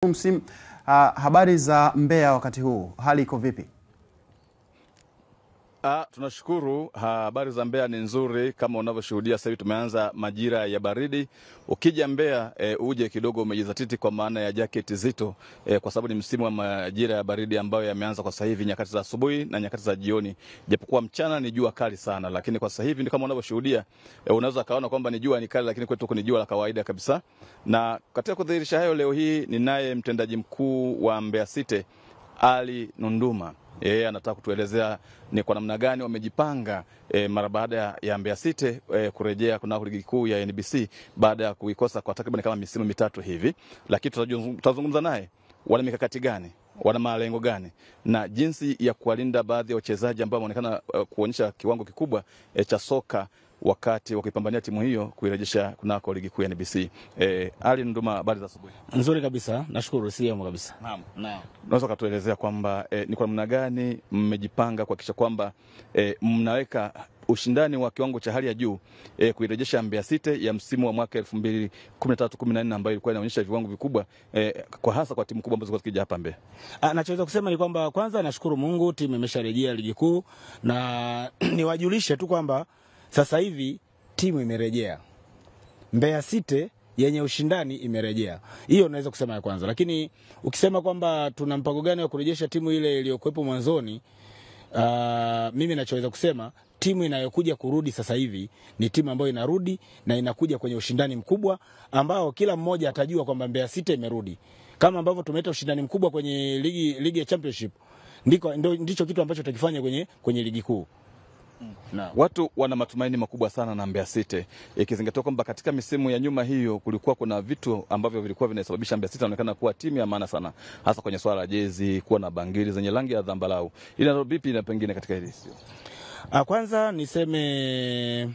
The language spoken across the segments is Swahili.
Msimu, habari za Mbeya wakati huu, hali iko vipi? Tunashukuru, habari za Mbeya ni nzuri. Kama unavyoshuhudia sasa hivi tumeanza majira ya baridi. Ukija Mbeya uje kidogo umejizatiti kwa maana ya jacket zito kwa sababu ni msimu wa majira ya baridi ambayo yameanza kwa sasa hivi nyakati za asubuhi na nyakati za jioni. Japokuwa mchana ni jua kali sana, lakini kwa sasa hivi kama unavyoshuhudia unaweza kaona kwamba ni jua ni kali, lakini kwetu ni jua la kawaida kabisa. Na katika kudhihirisha hayo, leo hii ninaye mtendaji mkuu wa Mbeya City, Ali Nunduma. Anataka kutuelezea ni kwa namna gani wamejipanga mara baada ya Mbeya City kurejea kunako ligi kuu ya NBC baada ya kuikosa kwa takriban kama misimu mitatu hivi. Lakini tutazungumza naye wana mikakati gani, wana malengo gani, na jinsi ya kuwalinda baadhi ya wachezaji ambao wanaonekana kuonyesha kiwango kikubwa cha soka wakati wakipambania timu hiyo kuirejesha kunako ligi kuu ya NBC. Ali Nunduma, habari za asubuhi. Nzuri kabisa, nashukuru, siamu kabisa. Naam. Unaweza kutuelezea kwamba ni kwa namna gani mmejipanga kuhakikisha kwamba mnaweka ushindani wa kiwango cha hali ya juu kuirejesha Mbeya City ya msimu wa mwaka 2013-14 ambayo ilikuwa inaonyesha viwango vikubwa kwa hasa kwa timu kubwa ambazo zilikuwa zikija hapa Mbeya? Nachoweza kusema ni kwamba kwanza nashukuru Mungu, timu imesharejea ligi kuu, na niwajulishe tu kwamba sasa hivi timu imerejea. Mbeya City yenye ushindani imerejea. Hiyo naweza kusema ya kwanza. Lakini ukisema kwamba tuna mpango gani wa kurejesha timu ile iliyokuwepo mwanzoni, mimi nachoweza kusema timu inayokuja kurudi sasa hivi ni timu ambayo inarudi na inakuja kwenye ushindani mkubwa ambao kila mmoja atajua kwamba Mbeya City imerudi. Kama ambavyo tumeleta ushindani mkubwa kwenye ligi ya championship, ndicho kitu ambacho tutakifanya kwenye ligi kuu. No. Watu wana matumaini makubwa sana na Mbeya City, ikizingatiwa kwamba katika misimu ya nyuma hiyo kulikuwa kuna vitu ambavyo vilikuwa vinasababisha Mbeya City inaonekana kuwa timu ya maana sana, hasa kwenye swala la jezi, kuwa na bangili zenye rangi ya dhambarau. Ila vipi na pengine katika hili sio? Kwanza niseme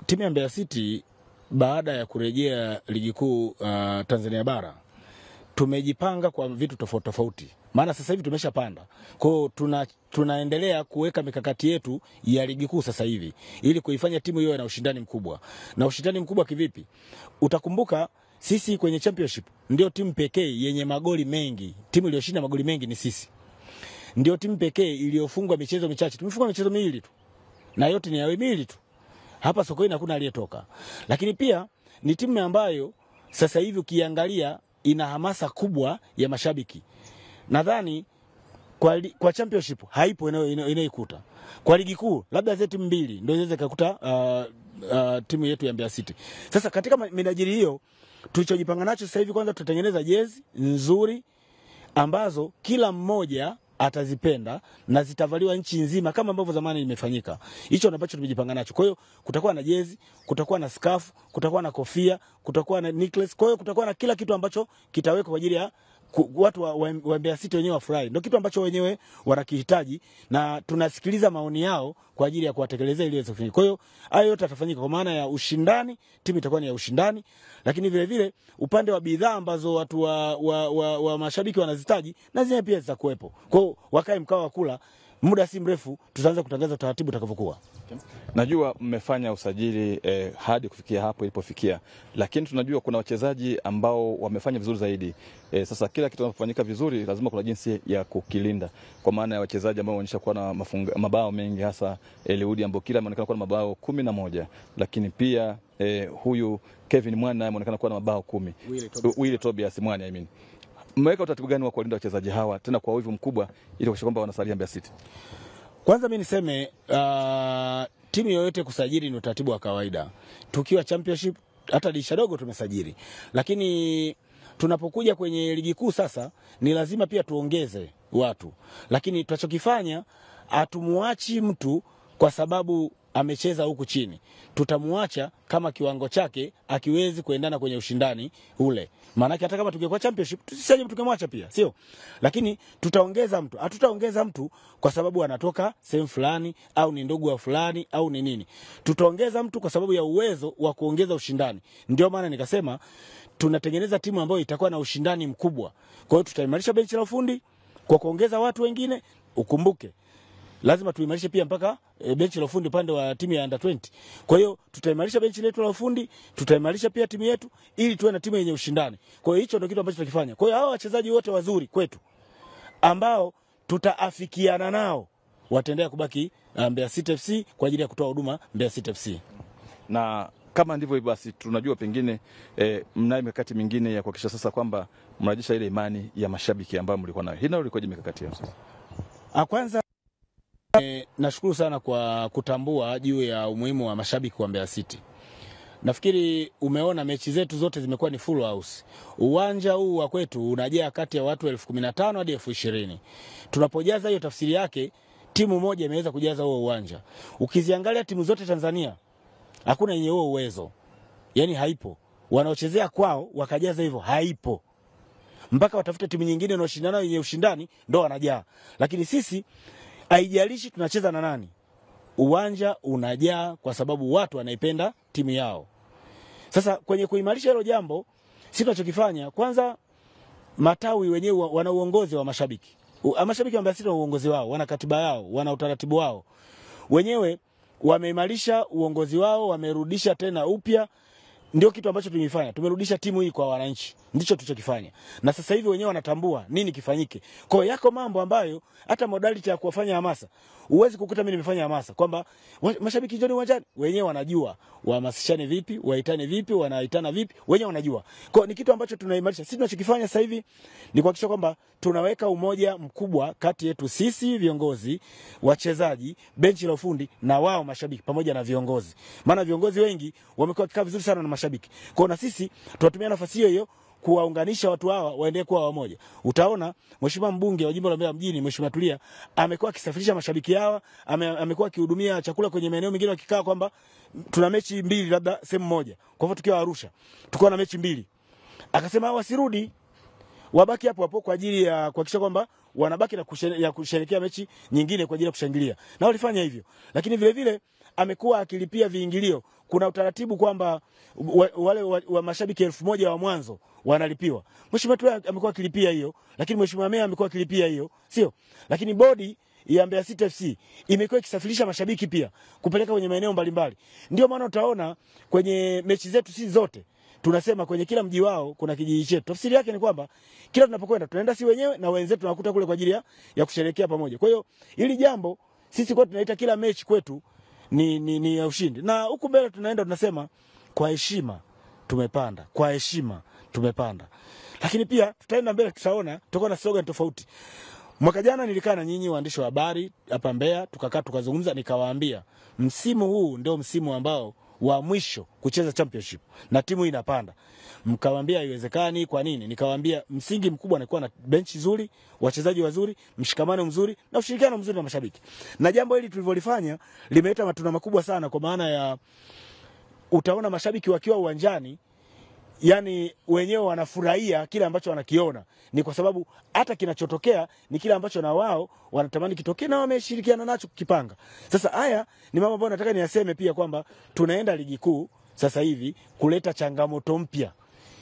timu ya Mbeya City baada ya kurejea ligi kuu Tanzania bara tumejipanga kwa vitu tofauti tofauti. Maana sasa hivi tumeshapanda. Kwa hiyo tunaendelea kuweka mikakati yetu ya ligi kuu sasa hivi ili kuifanya timu hiyo na ushindani mkubwa. Na ushindani mkubwa kivipi? Utakumbuka sisi kwenye championship ndio timu pekee yenye magoli mengi. Timu iliyoshinda magoli mengi ni sisi. Ndio timu pekee iliyofungwa michezo michache. Tumefungwa michezo miwili tu. Na yote ni ya miwili tu. Hapa Sokoine hakuna aliyetoka. Lakini pia ni timu ambayo sasa hivi ukiangalia ina hamasa kubwa ya mashabiki. Nadhani kwa championship haipo inayoikuta. Kwa ligi kuu labda zetu timu mbili ndio inaweza kukuta timu yetu ya Mbeya City. Sasa katika minajili hiyo tulichojipanga nacho sasa hivi, kwanza tutatengeneza jezi nzuri ambazo kila mmoja atazipenda na zitavaliwa nchi nzima kama ambavyo zamani imefanyika. Hicho ambacho tumejipanga nacho. Kwa hiyo kutakuwa na jezi, kutakuwa na scarf, kutakuwa na kofia, kutakuwa na necklace. Kwa hiyo kutakuwa na kila kitu ambacho kitawekwa kwa ajili ya watu wa Mbeya City wenyewe wafurahi. Ndio kitu ambacho wenyewe wanakihitaji na tunasikiliza maoni yao kwa ajili ya kuwatekelezea ili iweze kufanyika. Kwa hiyo hayo yote yatafanyika kwa maana ya ushindani, timu itakuwa ni ya ushindani, lakini vile vile upande wa bidhaa ambazo watu wa mashabiki wanazitaji na zenyewe pia zitakuwepo. Kwa hiyo wakae mkao wa kula, muda si mrefu tutaanza kutangaza taratibu utakavyokuwa. Najua mmefanya usajili hadi kufikia hapo ilipofikia, lakini tunajua kuna wachezaji ambao wamefanya vizuri zaidi. Sasa kila kitu kinapofanyika vizuri lazima kuna jinsi ya kukilinda, kwa maana ya wachezaji ambao wanaonyesha kuwa na mabao mengi, hasa Eliudi ambao kila anaonekana kuwa na mabao 11, lakini pia huyu Kevin Mwana anaonekana kuwa na mabao 10. Willy Tobias Mwana mmeweka utaratibu gani wa kulinda wachezaji hawa tena kwa wivu mkubwa ili kuhakikisha kwamba wanasalia Mbeya City? Kwanza mimi niseme timu yoyote kusajili ni utaratibu wa kawaida. Tukiwa championship hata dirisha dogo tumesajili. Lakini tunapokuja kwenye ligi kuu sasa ni lazima pia tuongeze watu. Lakini tunachokifanya hatumuachi mtu kwa sababu amecheza huku chini. Tutamuacha kama kiwango chake akiwezi kuendana kwenye ushindani ule. Maana hata kama tungekuwa championship tusije tukemwacha pia, sio? Lakini tutaongeza mtu. Hatutaongeza mtu kwa sababu anatoka sehemu fulani au ni ndugu wa fulani au ni nini. Tutaongeza mtu kwa sababu ya uwezo wa kuongeza ushindani. Ndio maana nikasema tunatengeneza timu ambayo itakuwa na ushindani mkubwa. Kwa hiyo tutaimarisha benchi la ufundi kwa kuongeza watu wengine. Ukumbuke lazima tuimarishe pia mpaka benchi la ufundi upande wa timu ya under 20. Kwa hiyo tutaimarisha benchi letu la ufundi, tutaimarisha pia timu yetu ili tuwe na timu yenye ushindani. Kwa hiyo hicho ndio kitu ambacho tunakifanya. Kwa hiyo hao wachezaji wote wazuri kwetu ambao tutaafikiana nao wataendelea kubaki Mbeya City FC kwa ajili ya kutoa huduma Mbeya City FC. Na kama ndivyo basi tunajua pengine mnayo mikakati mingine ya kuhakikisha sasa kwamba mnarejesha ile imani ya mashabiki ambayo mlikuwa nayo. Hii nayo ilikuwa mikakati yao sasa. Kwanza nashukuru sana kwa kutambua juu ya umuhimu wa mashabiki wa Mbeya City. Nafikiri umeona mechi zetu zote zimekuwa ni full house. Uwanja huu wa kwetu unajaa kati ya watu 15,000 hadi 20,000. Tunapojaza hiyo, tafsiri yake timu moja imeweza kujaza huo uwanja. Ukiziangalia timu zote Tanzania hakuna yenye huo uwezo. Yaani haipo. Wanaochezea kwao wakajaza hivyo haipo. Mpaka watafute timu nyingine inayoshindana yenye ushindani ndo wanajaa. Lakini sisi haijalishi tunacheza na nani, uwanja unajaa kwa sababu watu wanaipenda timu yao. Sasa kwenye kuimarisha hilo jambo, sisi tunachokifanya kwanza, matawi wenyewe wana uongozi wa mashabiki. Mashabiki wa Mbeya City wana uongozi wao, wana katiba yao, wana utaratibu wao. Wenyewe wameimarisha uongozi wao, wamerudisha tena upya. Ndio kitu ambacho tumefanya. Tumerudisha timu hii kwa wananchi. Ndicho tulichokifanya. Na sasa hivi wenyewe wanatambua nini kifanyike. Kwa hiyo yako mambo ambayo hata modality ya kuwafanya hamasa, huwezi kukuta mimi nimefanya hamasa kwamba mashabiki njoni uwanjani, wenyewe wanajua wahamasishane vipi, waitane vipi, wanaitana vipi, wenyewe wanajua. Kwa hiyo ni kitu ambacho tunaimarisha. Sisi tunachokifanya sasa hivi ni kuhakikisha kwamba tunaweka umoja mkubwa kati yetu sisi viongozi, wachezaji, benchi la ufundi na wao mashabiki pamoja na viongozi. Maana viongozi wengi wamekuwa kikaa vizuri sana na mashabiki. Kwa hiyo na sisi tunatumia nafasi hiyo hiyo kuwaunganisha watu hawa waendelee kuwa wamoja. Utaona Mheshimiwa mbunge wa jimbo la Mbeya mjini, Mheshimiwa Tulia, amekuwa akisafirisha mashabiki hawa, amekuwa akihudumia chakula kwenye maeneo mengine, wakikaa kwamba tuna mechi 2 labda sehemu moja. Kwa hivyo tukiwa Arusha, tukiwa na mechi 2. Akasema wasirudi, wabaki hapo hapo kwa ajili ya kuhakikisha kwamba wanabaki na kusherehekea mechi nyingine kwa ajili ya kushangilia. Na walifanya hivyo. Lakini vile vile amekuwa akilipia viingilio. Kuna utaratibu kwamba wale wa mashabiki 1,000 wa mwanzo wanalipiwa. Mheshimiwa tu amekuwa akilipia hiyo, lakini Mheshimiwa Meya amekuwa akilipia hiyo, sio? Lakini bodi ya Mbeya City FC imekuwa ikisafirisha mashabiki pia kupeleka kwenye maeneo mbalimbali. Ndio maana utaona kwenye mechi zetu sisi zote tunasema kwenye kila mji wao kuna kijiji chetu. Tafsiri yake ni kwamba kila tunapokwenda tunaenda si wenyewe na wenzetu tunakuta kule kwa ajili ya kusherehekea pamoja. Kwa hiyo hili jambo sisi kwa tunaita kila mechi kwetu ni ya ushindi. Na huku mbele tunaenda tunasema kwa heshima tumepanda, kwa heshima tumepanda. Lakini pia tutaenda mbele tutaona tutakuwa na slogan tofauti. Mwaka jana nilikaa na nyinyi waandishi wa habari hapa Mbeya, tukakaa tukazungumza, nikawaambia msimu huu ndio msimu ambao wa mwisho kucheza championship na timu inapanda. Mkawaambia haiwezekani. Kwa nini? Nikawaambia msingi mkubwa ni kuwa na benchi nzuri, wachezaji wazuri, mshikamano mzuri na ushirikiano mzuri na mashabiki. Na jambo hili tulivyolifanya limeleta matunda makubwa sana, kwa maana ya utaona mashabiki wakiwa uwanjani, yani wenyewe wanafurahia kile ambacho wanakiona. Ni kwa sababu hata kinachotokea ni kile ambacho na wao wanatamani kitokee na wameshirikiana nacho kukipanga. Sasa haya ni mambo ambayo nataka niyaseme pia kwamba tunaenda ligi kuu sasa hivi kuleta changamoto mpya.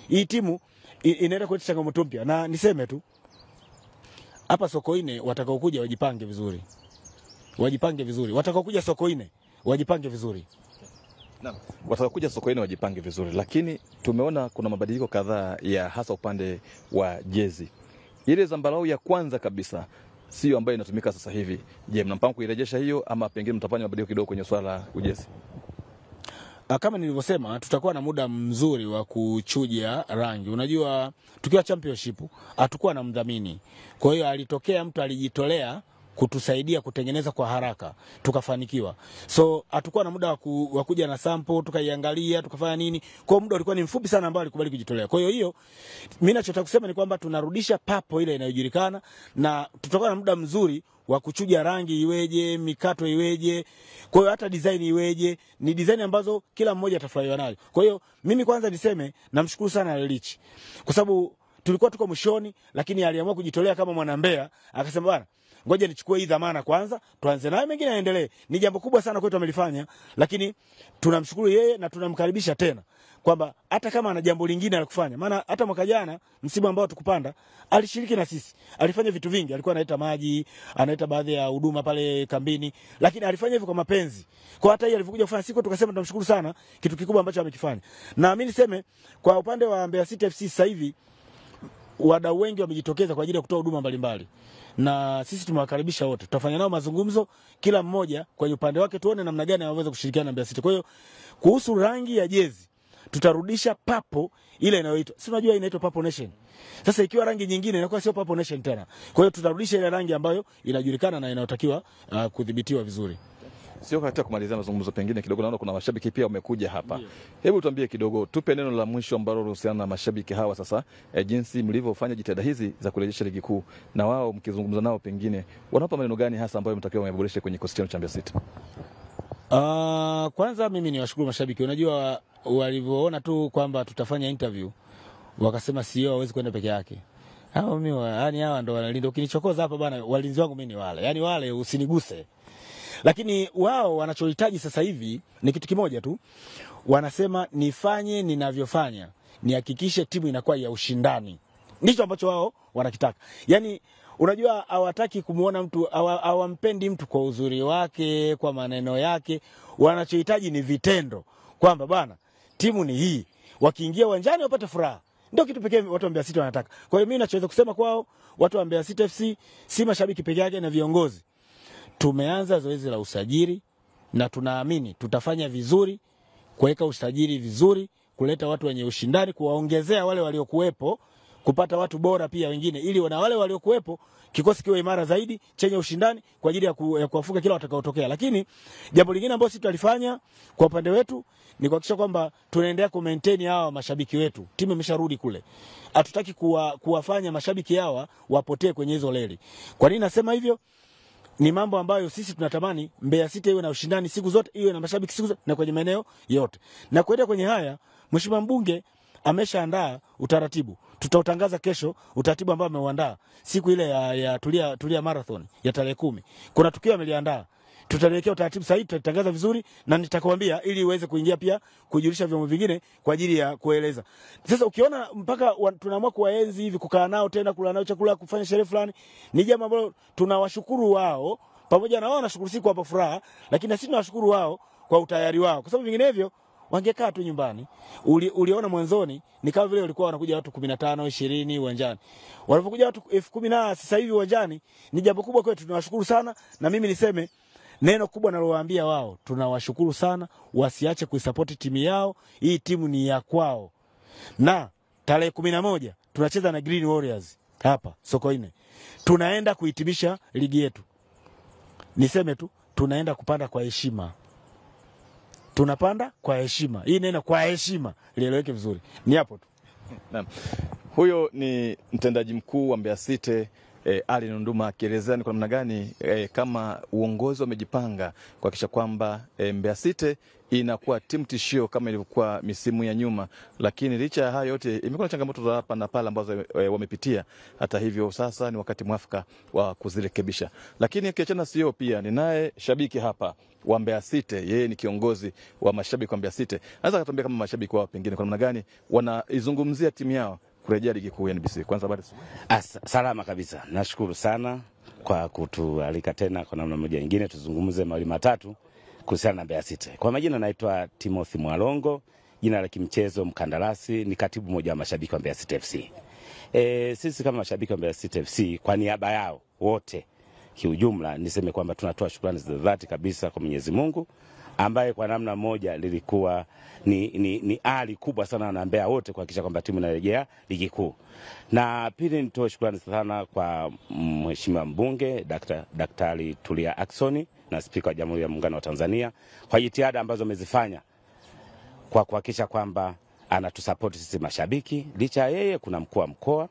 Hii timu inaenda kuleta changamoto mpya, na niseme tu hapa Sokoine watakaokuja wajipange vizuri. Wajipange vizuri. Watakaokuja Sokoine wajipange vizuri. Naam, watakaokuja Sokoine wajipange vizuri, lakini tumeona kuna mabadiliko kadhaa ya hasa upande wa jezi. Ile zambarau ya kwanza kabisa sio ambayo inatumika sasa hivi. Je, mnapanga kuirejesha hiyo ama pengine mtafanya mabadiliko kidogo kwenye swala la ujezi? Kama nilivyosema, tutakuwa na muda mzuri wa kuchuja rangi. Unajua tukiwa championship hatakuwa na mdhamini. Kwa hiyo alitokea mtu alijitolea kutusaidia kutengeneza kwa haraka, tukafanikiwa. So hatakuwa na muda wa kuja na sample tukaiangalia tukafanya nini. Kwa muda ulikuwa ni mfupi sana ambao alikubali kujitolea. Kwa hiyo mimi ninachotaka kusema ni kwamba tunarudisha papo ile inayojulikana, na tutakuwa na muda mzuri wa kuchuja rangi iweje, mikato iweje. Kwa hiyo hata design iweje, ni design ambazo kila mmoja atafurahiwa nayo. Kwa hiyo mimi kwanza niseme namshukuru sana Lich, kwa sababu tulikuwa tuko mwishoni, lakini aliamua kujitolea kama mwana Mbeya, akasema bwana, ngoja nichukue hii dhamana kwanza, tuanze naye mengine yaendelee. Ni jambo kubwa sana kwetu amelifanya, lakini tunamshukuru yeye na tunamkaribisha tena kwamba hata kama ana jambo lingine la kufanya, maana hata mwaka jana msimu ambao tukupanda alishiriki na sisi, alifanya vitu vingi, alikuwa analeta maji, analeta baadhi ya huduma pale kambini, lakini alifanya hivyo kwa mapenzi. Kwa hata yeye alivyokuja kufanya siku tukasema tunamshukuru sana, kitu kikubwa ambacho amekifanya. Na mimi niseme kwa upande wa Mbeya City FC sasa hivi wadau wengi wamejitokeza kwa ajili ya kutoa huduma mbalimbali, na sisi tumewakaribisha wote. Tutafanya nao mazungumzo, kila mmoja kwa upande wake, tuone namna gani anaweza kushirikiana na Mbeya City. Kwa hiyo kuhusu rangi ya jezi, tutarudisha papo ile inayoitwa, si unajua inaitwa Papo Nation. Sasa ikiwa rangi nyingine inakuwa sio Papo Nation tena. Kwa hiyo tutarudisha ile rangi ambayo inajulikana na inayotakiwa kudhibitiwa vizuri. Sio katika kumalizia mazungumzo, pengine kidogo naona kuna mashabiki pia wamekuja hapa. Hebu tuambie kidogo, tupe neno la mwisho ambalo linahusiana na mashabiki hawa sasa, jinsi mlivyofanya jitihada hizi za kurejesha ligi kuu, na wao mkizungumza nao pengine wanapa maneno gani hasa ambayo mtakiwa waboreshe kwenye kikosi cha Mbeya City? Kwanza mimi niwashukuru mashabiki. Unajua walivyoona tu kwamba tutafanya interview, wakasema CEO hawezi kwenda peke yake. Hao mimi yani hawa ndo wanalinda, ukinichokoza hapa bwana, walinzi wangu mimi ni wale. Yani wale usiniguse. Lakini wao wanachohitaji sasa hivi ni kitu kimoja tu. Wanasema nifanye ninavyofanya, nihakikishe timu inakuwa ya ushindani. Ndicho ambacho wao wanakitaka. Yani unajua hawataki kumuona mtu, hawampendi mtu kwa uzuri wake, kwa maneno yake. Wanachohitaji ni vitendo. Kwamba bwana, timu ni hii. Wakiingia uwanjani wapate furaha. Ndio kitu pekee watu wa Mbeya City wanataka. Kwa hiyo mimi ninachoweza kusema kwao, watu wa Mbeya City FC si mashabiki peke yake na viongozi. Tumeanza zoezi la usajili na tunaamini tutafanya vizuri, kuweka usajili vizuri, kuleta watu wenye ushindani, kuwaongezea wale waliokuwepo, kupata watu bora pia wengine, ili wana wale waliokuwepo kikosi kiwe imara zaidi, chenye ushindani kwa ajili ya kuwafuka kila watakaotokea. Lakini jambo lingine ambalo sisi tutalifanya kwa upande wetu ni kuhakikisha kwamba tunaendelea ku maintain hawa mashabiki wetu. Timu imesharudi kule. Hatutaki kuwafanya mashabiki hawa wapotee kwenye hizo leli. Kwa nini nasema hivyo? Ni mambo ambayo sisi tunatamani Mbeya City iwe na ushindani siku zote, iwe na mashabiki siku zote na kwenye maeneo yote. Na kuenda kwenye haya, Mheshimiwa Mbunge ameshaandaa utaratibu. Tutautangaza kesho utaratibu ambao ameuandaa siku ile ya Tulia Marathon ya tarehe 10. Kuna tukio ameliandaa. Tutaliwekea utaratibu sahihi, tutatangaza vizuri na nitakwambia ili uweze kuingia pia kujulisha vyombo vingine kwa ajili ya kueleza. Sasa ukiona mpaka tunaamua kuwaenzi hivi, kukaa nao tena, kula nao chakula, kufanya sherehe fulani, ni jambo ambalo tunawashukuru wao, pamoja na wao wanashukuru sisi kwa hapa furaha, lakini sisi tunawashukuru wao kwa utayari wao, kwa sababu vinginevyo wangekaa tu nyumbani. Uliona mwanzoni ni kama vile walikuwa wanakuja watu 15 20 uwanjani. Walipokuja watu 10,000 sasa hivi uwanjani, ni jambo kubwa kwetu, tunawashukuru sana. Na mimi niseme neno kubwa nalowaambia wao, tunawashukuru sana, wasiache kuisupport timu yao. Hii timu ni ya kwao. Na tarehe 11 tunacheza na Green Warriors hapa Sokoine. Tunaenda kuhitimisha ligi yetu. Niseme tu tunaenda kupanda kwa heshima. Tunapanda kwa heshima. Hii neno kwa heshima lieleweke vizuri. Ni hapo tu. Naam. Huyo ni mtendaji mkuu wa Mbeya City Ali Nunduma, akielezea ni kwa namna gani kama uongozi wamejipanga kuhakikisha kwamba Mbeya City inakuwa timu tishio kama ilivyokuwa misimu ya nyuma. Lakini licha ya hayo yote, imekuwa na changamoto za hapa na pale ambazo wamepitia. Hata hivyo sasa ni wakati mwafaka wa kuzirekebisha. Lakini kiachana sio, pia ninaye shabiki hapa wa Mbeya City, yeye ni kiongozi wa mashabiki wa Mbeya City. Anaweza kutuambia kama mashabiki wao pengine kwa namna gani wanaizungumzia timu yao kurejea ligi kuu ya NBC. Kwanza habari. Salama kabisa. Nashukuru sana kwa kutualika tena kwa namna moja nyingine tuzungumze mawili matatu kuhusiana na Mbeya City. Kwa majina naitwa Timothy Mwalongo, jina la kimchezo mkandarasi, ni katibu mmoja wa mashabiki wa Mbeya City FC. Sisi kama mashabiki wa Mbeya City FC kwa niaba yao wote kiujumla niseme kwamba tunatoa shukrani za dhati kabisa kwa Mwenyezi Mungu ambaye kwa namna moja lilikuwa ni ali kubwa sana na Mbeya wote kuhakikisha kwamba timu inarejea ligi kuu. Na pili nitoe shukrani sana kwa Mheshimiwa Mbunge Daktari Tulia Ackson na Spika wa Jamhuri ya Muungano wa Tanzania kwa jitihada ambazo amezifanya kwa kuhakikisha kwamba anatusupport sisi mashabiki. Licha yeye kuna mkuu wa mkoa,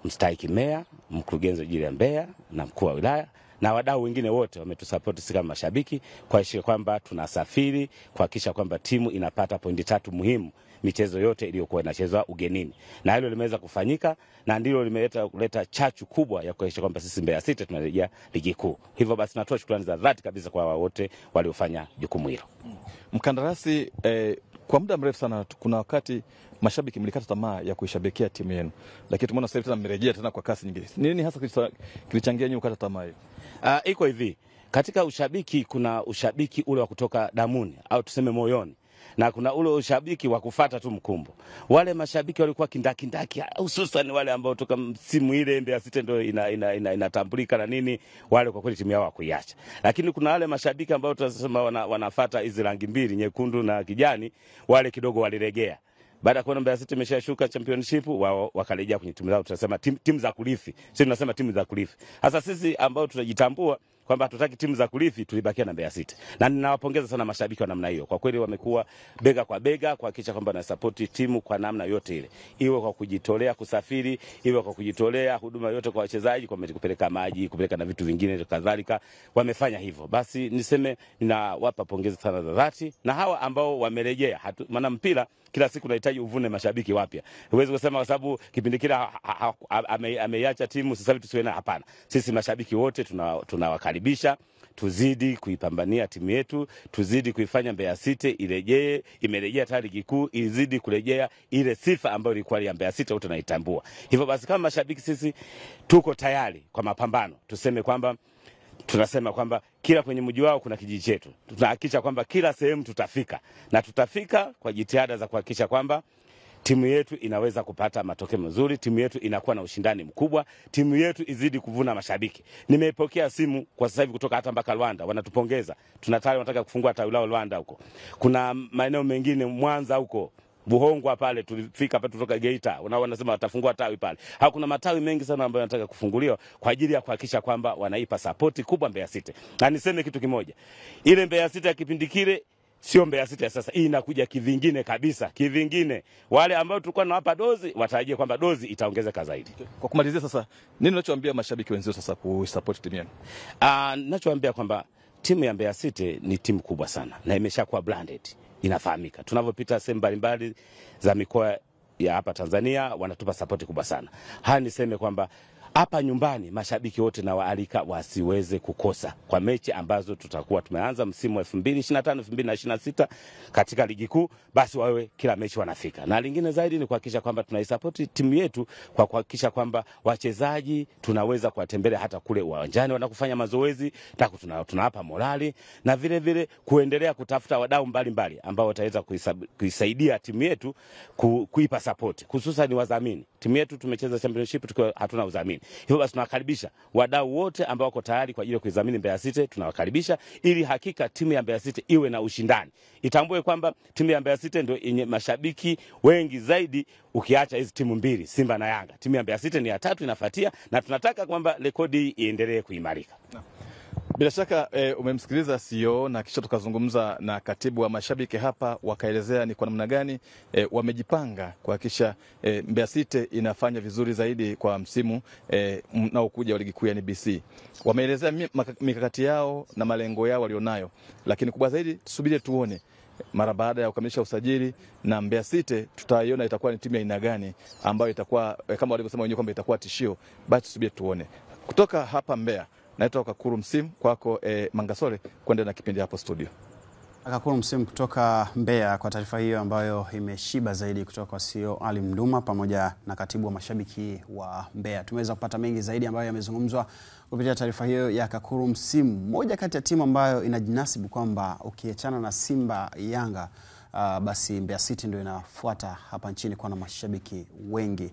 mstahiki meya, mkurugenzi wa jiji la Mbeya na mkuu wa wilaya na wadau wengine wote wametusupport sisi kama mashabiki kuhakikisha kwamba tunasafiri, kuhakikisha kwamba timu inapata pointi 3 muhimu michezo yote iliyokuwa inachezwa ugenini, na hilo limeweza kufanyika na ndilo limeleta chachu kubwa ya kuhakikisha kwamba sisi Mbeya City tunarejea ligi kuu. Hivyo basi natoa shukrani za dhati kabisa kwa wote waliofanya jukumu hilo. Mkandarasi, kwa muda mrefu sana kuna wakati mashabiki mlikata tamaa ya kuishabikia timu yenu, lakini tumeona sasa tena mmerejea tena kwa kasi nyingine. Nini hasa kilichangia nyinyi kukata tamaa hiyo? Iko hivi, katika ushabiki kuna ushabiki ule wa kutoka damuni au tuseme moyoni, na kuna ule ushabiki wa kufuata tu mkumbo. Wale mashabiki walikuwa kindaki hususan wale ambao toka msimu ile Mbeya City ndio inatambulika na nini, wale kwa kweli timu yao hakuiacha. Lakini kuna wale mashabiki ambao tunasema wanafuata hizi rangi mbili, nyekundu na kijani, wale kidogo waliregea. Baada ya kuona Mbeya City imeshashuka championship, wao wakarejea kwenye timu zao. Tunasema timu za kurithi. Sisi tunasema timu za kurithi. Hasa sisi ambao tunajitambua kwamba hatutaki timu za kurithi, tulibakia na Mbeya City. Na ninawapongeza sana mashabiki wa namna hiyo. Kwa kweli wamekuwa bega kwa bega kuhakikisha kwamba na support timu kwa namna yote ile. Iwe kwa kujitolea kusafiri, iwe kwa kujitolea huduma yote kwa wachezaji, kwa kupeleka maji, kupeleka na vitu vingine kadhalika, wamefanya hivyo. Basi niseme ninawapa pongezi sana za dhati, na hawa ambao wamerejea, maana mpira kila siku unahitaji uvune mashabiki wapya. Huwezi kusema kwa sababu kipindi kila ameiacha timu sasa hivi tusiwe na, hapana. Sisi mashabiki wote tunawakaribisha, tuzidi kuipambania timu yetu, tuzidi kuifanya Mbeya City irejee, imerejea tayari ligi kuu, izidi kurejea ile sifa ambayo ilikuwa ya Mbeya City wote tunaitambua. Hivyo basi kama mashabiki sisi tuko tayari kwa mapambano. Tunasema kwamba kila kwenye mji wao kuna kijiji chetu. Tunahakikisha kwamba kila sehemu tutafika, na tutafika kwa jitihada za kuhakikisha kwamba timu yetu inaweza kupata matokeo mazuri, timu yetu inakuwa na ushindani mkubwa, timu yetu izidi kuvuna mashabiki. Nimepokea simu kwa sasa hivi kutoka hata mpaka Rwanda, wanatupongeza. Tunataka wanataka kufungua tawi lao Rwanda huko. Kuna maeneo mengine Mwanza huko, Buhongwa pale tulifika hapa kutoka Geita. Wanasema watafungua tawi pale. Hakuna matawi mengi sana ambayo yanataka kufunguliwa kwa ajili ya kuhakikisha kwamba wanaipa support kubwa Mbeya City. Na niseme kitu kimoja. Ile Mbeya City ya kipindi kile sio Mbeya City ya sasa. Hii inakuja kivingine kabisa. Kivingine. Wale ambao tulikuwa tunawapa dozi watarajie kwamba dozi itaongezeka zaidi. Kwa kumalizia sasa, nini unachoambia mashabiki wenzao sasa kusupport timu yenu? Ninachoambia kwamba timu ya Mbeya City ni timu kubwa sana na imeshakuwa branded. Inafahamika. Tunavyopita sehemu mbalimbali za mikoa ya hapa Tanzania wanatupa support kubwa sana. Niseme kwamba hapa nyumbani mashabiki wote na waalika wasiweze kukosa kwa mechi ambazo tutakuwa tumeanza msimu wa 2025-2026 katika ligi kuu, basi wawe kila mechi wanafika. Na lingine zaidi ni kuhakikisha kwamba tunaisupport timu yetu kwa kuhakikisha kwamba wachezaji tunaweza kuwatembelea hata kule uwanjani wanakufanya mazoezi, tunawapa morali, na vile vile kuendelea kutafuta wadau mbalimbali ambao wataweza kuisaidia timu yetu kuipa support, hususan wadhamini. Timu yetu tumecheza championship tukiwa hatuna udhamini. Hivyo basi tunawakaribisha wadau wote ambao wako tayari kwa ajili ya kuidhamini Mbeya City, tunawakaribisha ili hakika timu ya Mbeya City iwe na ushindani. Itambue kwamba timu ya Mbeya City ndio yenye mashabiki wengi zaidi ukiacha hizi timu mbili, Simba na Yanga. Timu ya Mbeya City ni ya 3 inafuatia, na tunataka kwamba rekodi iendelee kuimarika. Bila shaka umemsikiliza CEO na kisha tukazungumza na katibu wa mashabiki hapa, wakaelezea ni kwa namna gani wamejipanga kuhakikisha Mbeya City inafanya vizuri zaidi kwa msimu unaokuja wa ligi kuu ya NBC. Wameelezea mikakati yao na malengo yao walionayo, lakini kubwa zaidi tusubiri tuone mara baada ya kukamilisha usajili na Mbeya City tutaiona itakuwa ni timu ya aina gani ambayo itakuwa kama walivyosema wenyewe kwamba itakuwa tishio. Basi tusubiri tuone. Kutoka hapa Mbeya, naitwa Kakuru Msimu, kwako Mangasole kwenda na kipindi hapo studio. Kakuru Msimu kutoka Mbeya kwa taarifa hiyo ambayo imeshiba zaidi kutoka kwa CEO Ali Mduma pamoja na katibu wa mashabiki wa Mbeya. Tumeweza kupata mengi zaidi ambayo yamezungumzwa kupitia taarifa hiyo ya Kakuru Msimu. Moja kati ya timu ambayo inajinasibu kwamba ukiachana na Simba, Yanga, basi Mbeya City ndio inafuata hapa nchini kwa na mashabiki wengi.